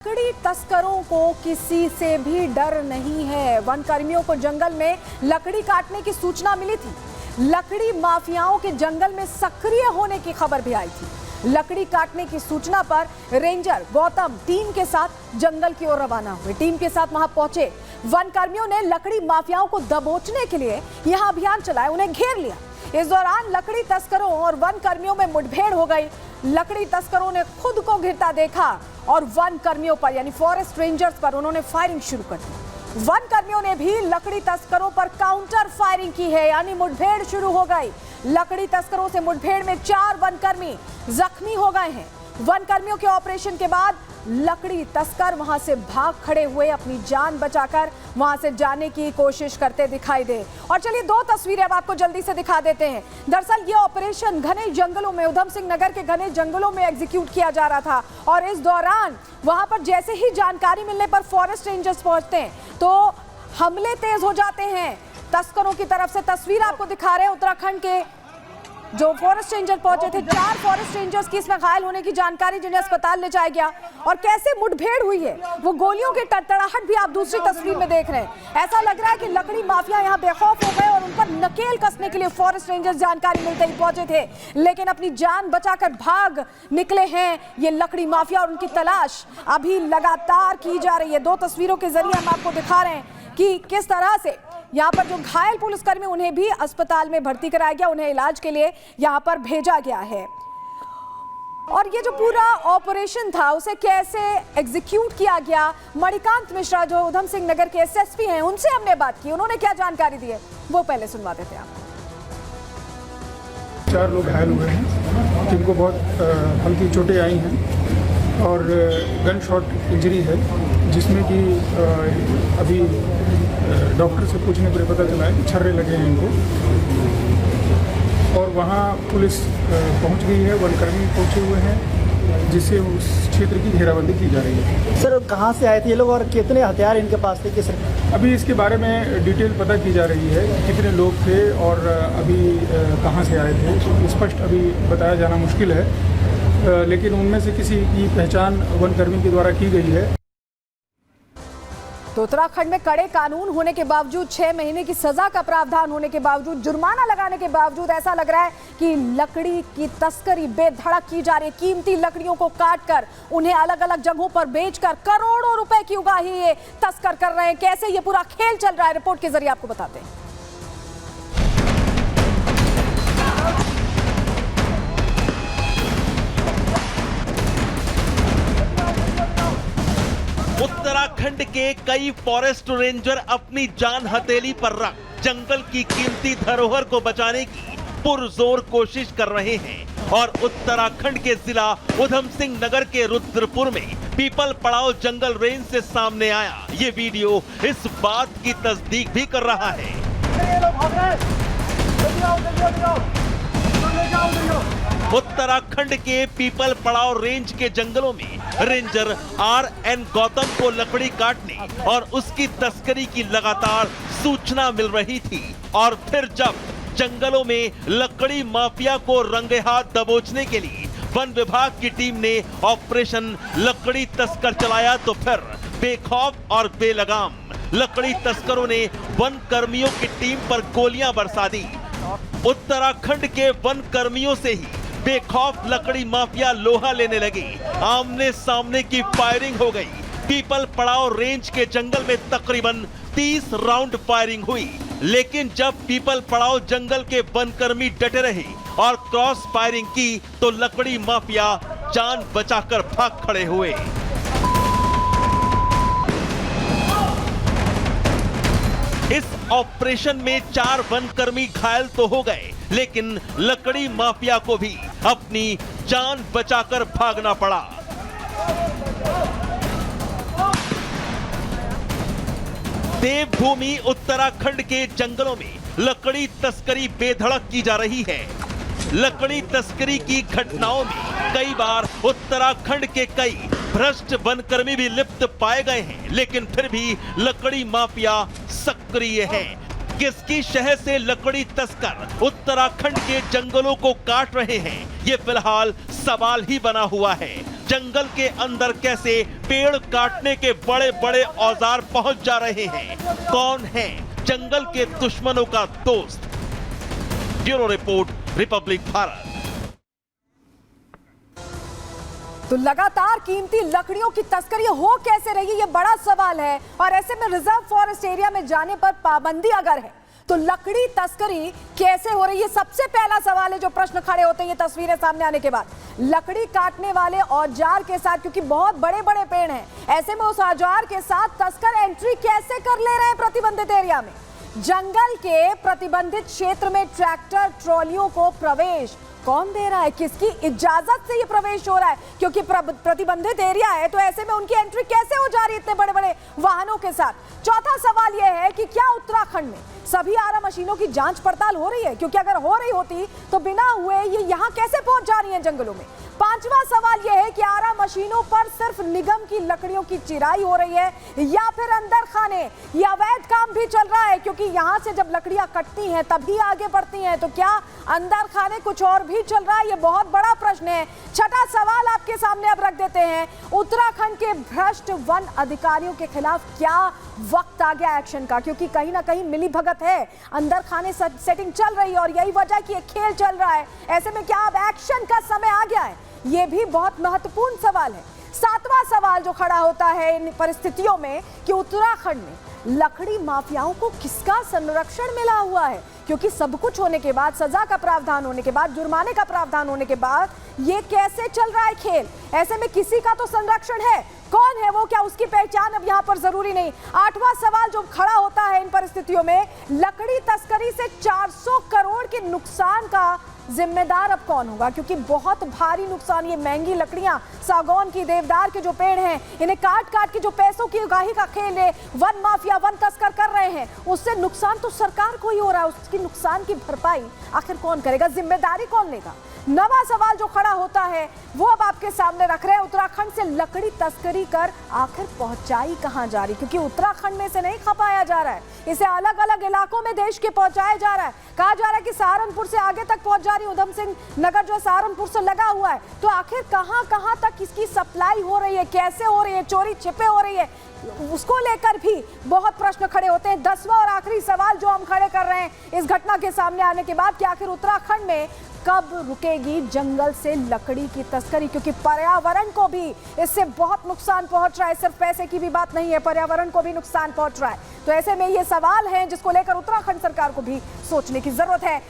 लकड़ी तस्करों को किसी से भी डर नहीं है। वन कर्मियों को जंगल में लकड़ी काटने की सूचना मिली थी। लकड़ी माफियाओं के जंगल में सक्रिय होने की खबर भी आई थी। लकड़ी काटने की सूचना पर रेंजर गौतम टीम के साथ जंगल की ओर रवाना हुए। टीम के साथ वहां पहुंचे वन कर्मियों ने लकड़ी माफियाओं को दबोचने के लिए यहां अभियान चलाया, उन्हें घेर लिया। इस दौरान लकड़ी तस्करों और वन कर्मियों में मुठभेड़ हो गई। लकड़ी तस्करों ने खुद को घिरता देखा और वन कर्मियों पर यानी फॉरेस्ट रेंजर्स पर उन्होंने फायरिंग शुरू कर दी। वन कर्मियों ने भी लकड़ी तस्करों पर काउंटर फायरिंग की है, यानी मुठभेड़ शुरू हो गई। लकड़ी तस्करों से मुठभेड़ में 4 वनकर्मी जख्मी हो गए हैं। वन कर्मियों के ऑपरेशन के बाद लकड़ी तस्कर वहां से भाग खड़े हुए, अपनी जान बचाकर वहां से जाने की कोशिश करते दिखाई दे। और चलिए 2 तस्वीरें अब आपको जल्दी से दिखा देते हैं। दरअसल ये ऑपरेशन घने जंगलों में, उधम सिंह नगर के घने जंगलों में एग्जीक्यूट किया जा रहा था और इस दौरान वहां पर जैसे ही जानकारी मिलने पर फॉरेस्ट रेंजर्स पहुंचते हैं तो हमले तेज हो जाते हैं तस्करों की तरफ से। तस्वीर आपको दिखा रहे हैं उत्तराखंड के जो फॉरेस्ट रेंजर पहुंचे थे। 4 फॉरेस्ट रेंजर्स की इसमें घायल होने की जानकारी, जिन्हें अस्पताल ले जाया गया। और कैसे मुठभेड़ हुई है, वो गोलियों की तड़तड़ाहट भी आप दूसरी तस्वीर में देख रहे हैं। ऐसा लग रहा है कि लकड़ी माफिया यहां बेखौफ हो गए और उन पर नकेल कसने के लिए फॉरेस्ट रेंजर्स जानकारी मिलते ही पहुंचे थे, लेकिन अपनी जान बचाकर भाग निकले हैं ये लकड़ी माफिया और उनकी तलाश अभी लगातार की जा रही है। 2 तस्वीरों के जरिए हम आपको दिखा रहे हैं कि किस तरह से यहाँ पर जो घायल पुलिसकर्मी, उन्हें भी अस्पताल में भर्ती कराया गया, उन्हें इलाज के लिए यहाँ पर भेजा गया है। और ये जो पूरा ऑपरेशन था उसे कैसे एग्जीक्यूट किया गया, मणिकांत मिश्रा जो उधम सिंह नगर के एसएसपी हैं, उनसे हमने बात की। उन्होंने क्या जानकारी दी है वो पहले सुनवा देते हैं आपको। 4 लोग घायल हुए हैं, जिनको बहुत हल्की चोटें आई हैं और गन शॉट इंजरी है, जिसमें कि अभी डॉक्टर से पूछने पर पता चला है कि छर्रे लगे हैं इनको। और वहाँ पुलिस पहुँच गई है, वनकर्मी पहुँचे हुए हैं, जिससे उस क्षेत्र की घेराबंदी की जा रही है। सर कहाँ से आए थे ये लोग और कितने हथियार इनके पास थे? सर अभी इसके बारे में डिटेल पता की जा रही है, कितने लोग थे और अभी कहाँ से आए थे, स्पष्ट अभी बताया जाना मुश्किल है, लेकिन उनमें से किसी की पहचान वनकर्मी के द्वारा की गई है। तो उत्तराखंड में कड़े कानून होने के बावजूद, 6 महीने की सजा का प्रावधान होने के बावजूद, जुर्माना लगाने के बावजूद ऐसा लग रहा है कि लकड़ी की तस्करी बेधड़क की जा रही है। कीमती लकड़ियों को काटकर उन्हें अलग अलग जगहों पर बेचकर करोड़ों रुपए की उगाही ये तस्कर कर रहे हैं। कैसे ये पूरा खेल चल रहा है, रिपोर्ट के जरिए आपको बताते हैं। उत्तराखंड के कई फॉरेस्ट रेंजर अपनी जान हथेली पर रख जंगल की कीमती धरोहर को बचाने की पुरजोर कोशिश कर रहे हैं। और उत्तराखंड के जिला उधम सिंह नगर के रुद्रपुर में पीपल पड़ाव जंगल रेंज से सामने आया ये वीडियो इस बात की तस्दीक भी कर रहा है। उत्तराखंड के पीपल पड़ाव रेंज के जंगलों में रेंजर RN गौतम को लकड़ी काटने और उसकी तस्करी की लगातार सूचना मिल रही थी। और फिर जब जंगलों में लकड़ी माफिया को रंगे हाथ दबोचने के लिए वन विभाग की टीम ने ऑपरेशन लकड़ी तस्कर चलाया तो फिर बेखौफ और बेलगाम लकड़ी तस्करों ने वन कर्मियों की टीम पर गोलियां बरसा दी। उत्तराखंड के वन कर्मियों से ही बेखौफ लकड़ी माफिया लोहा लेने लगे। आमने सामने की फायरिंग हो गई। पीपल पड़ाव रेंज के जंगल में तकरीबन 30 राउंड फायरिंग हुई, लेकिन जब पीपल पड़ाव जंगल के वनकर्मी डटे रहे और क्रॉस फायरिंग की तो लकड़ी माफिया जान बचाकर भाग खड़े हुए। इस ऑपरेशन में 4 वनकर्मी घायल तो हो गए, लेकिन लकड़ी माफिया को भी अपनी जान बचाकर भागना पड़ा। देवभूमि उत्तराखंड के जंगलों में लकड़ी तस्करी बेधड़क की जा रही है। लकड़ी तस्करी की घटनाओं में कई बार उत्तराखंड के कई भ्रष्ट वनकर्मी भी लिप्त पाए गए हैं, लेकिन फिर भी लकड़ी माफिया सक्रिय है। किसकी शहर से लकड़ी तस्कर उत्तराखंड के जंगलों को काट रहे हैं, ये फिलहाल सवाल ही बना हुआ है। जंगल के अंदर कैसे पेड़ काटने के बड़े बड़े औजार पहुंच जा रहे हैं। कौन है जंगल के दुश्मनों का दोस्त? Bureau report, Republic Bharat. तो लगातार कीमती लकड़ियों की तस्करी हो कैसे रही है, ये बड़ा सवाल है। और ऐसे में रिजर्व फॉरेस्ट एरिया में जाने पर पाबंदी अगर है तो लकड़ी तस्करी कैसे हो रही है, सबसे पहला सवाल है जो प्रश्न खड़े होते हैं ये तस्वीरें सामने आने के बाद। लकड़ी काटने वाले औजार के साथ, क्योंकि बहुत बड़े बड़े पेड़ हैं, ऐसे में उस औजार के साथ तस्कर एंट्री कैसे कर ले रहे हैं प्रतिबंधित एरिया में। जंगल के प्रतिबंधित क्षेत्र में ट्रैक्टर ट्रॉलियों को प्रवेश कौन दे रहा है, किसकी इजाजत से ये प्रवेश हो रहा है? क्योंकि प्रतिबंधित एरिया है तो ऐसे में उनकी एंट्री कैसे हो जा रही है इतने बड़े बड़े वाहनों के साथ? चौथा सवाल यह है कि क्या उत्तराखंड में सभी आरा मशीनों की जांच पड़ताल हो रही है? क्योंकि अगर हो रही होती तो बिना हुए ये यहाँ कैसे पहुंच जा रही है जंगलों में? पांचवा सवाल यह है कि आरा मशीनों पर सिर्फ निगम की लकड़ियों की चिराई हो रही है या फिर अंदर खाने या अवैध काम भी चल रहा है? क्योंकि यहां से जब लकड़ियां कटती हैं तभी आगे बढ़ती हैं, तो क्या अंदर खाने कुछ और भी चल रहा है? ये बहुत बड़ा प्रश्न है। छठा सवाल आपके सामने अब रख देते हैं, उत्तराखंड के भ्रष्ट वन अधिकारियों के खिलाफ क्या वक्त आ गया एक्शन का? क्योंकि कहीं ना कहीं मिली भगत है, अंदर खाने सेटिंग चल रही है और यही वजह कि एक खेल चल रहा है। ऐसे में क्या अब एक्शन का समय आ गया है? ये भी बहुत महत्वपूर्ण सवाल है। सातवां सवाल जो खड़ा होता है इन परिस्थितियों में कि उत्तराखंड में लकड़ी माफियाओं को किसका संरक्षण मिला हुआ है? क्योंकि सब कुछ होने के बाद, सजा का प्रावधान होने के बाद, जुर्माने का प्रावधान होने के बाद ये कैसे चल रहा है खेल? ऐसे में किसी का तो संरक्षण है, कौन है वो, क्या उसकी पहचान अब यहाँ पर जरूरी नहीं? आठवां सवाल जो खड़ा होता है इन परिस्थितियों में, लकड़ी तस्करी से 400 करोड़ के नुकसान का जिम्मेदार अब कौन होगा? क्योंकि बहुत भारी नुकसान, ये महंगी लकड़ियां, सागौन की, देवदार के जो पेड़ हैं, इन्हें काट काट के जो पैसों की उगाही का खेल है वन माफिया, वन तस्कर कर रहे हैं, उससे नुकसान तो सरकार को ही हो रहा है। उसकी नुकसान की भरपाई आखिर कौन करेगा, जिम्मेदारी कौन लेगा? नवा सवाल जो खड़ा होता है वो अब आपके सामने रख रहे हैं, उत्तराखंड से लकड़ी तस्करी कर आखिर पहुंचाई कहां जा रही? क्योंकि उत्तराखंड में से नहीं खपाया जा रहा है, इसे अलग अलग इलाकों में देश के पहुंचाया जा रहा है। कहा जा रहा है कि सहारनपुर से आगे तक पहुंच जा रही, उधम सिंह नगर जो सहारनपुर से लगा हुआ है, तो आखिर कहां कहां तक इसकी सप्लाई हो रही है, कैसे हो रही है, चोरी छिपे हो रही है, उसको लेकर भी बहुत प्रश्न खड़े होते हैं। 10वां और आखिरी सवाल जो हम खड़े कर रहे हैं इस घटना के सामने आने के बाद कि आखिर उत्तराखंड में कब रुकेगी जंगल से लकड़ी की तस्करी? क्योंकि पर्यावरण को भी इससे बहुत नुकसान पहुंच रहा है, सिर्फ पैसे की भी बात नहीं है, पर्यावरण को भी नुकसान पहुंच रहा है। तो ऐसे में ये सवाल हैं जिसको लेकर उत्तराखंड सरकार को भी सोचने की जरूरत है।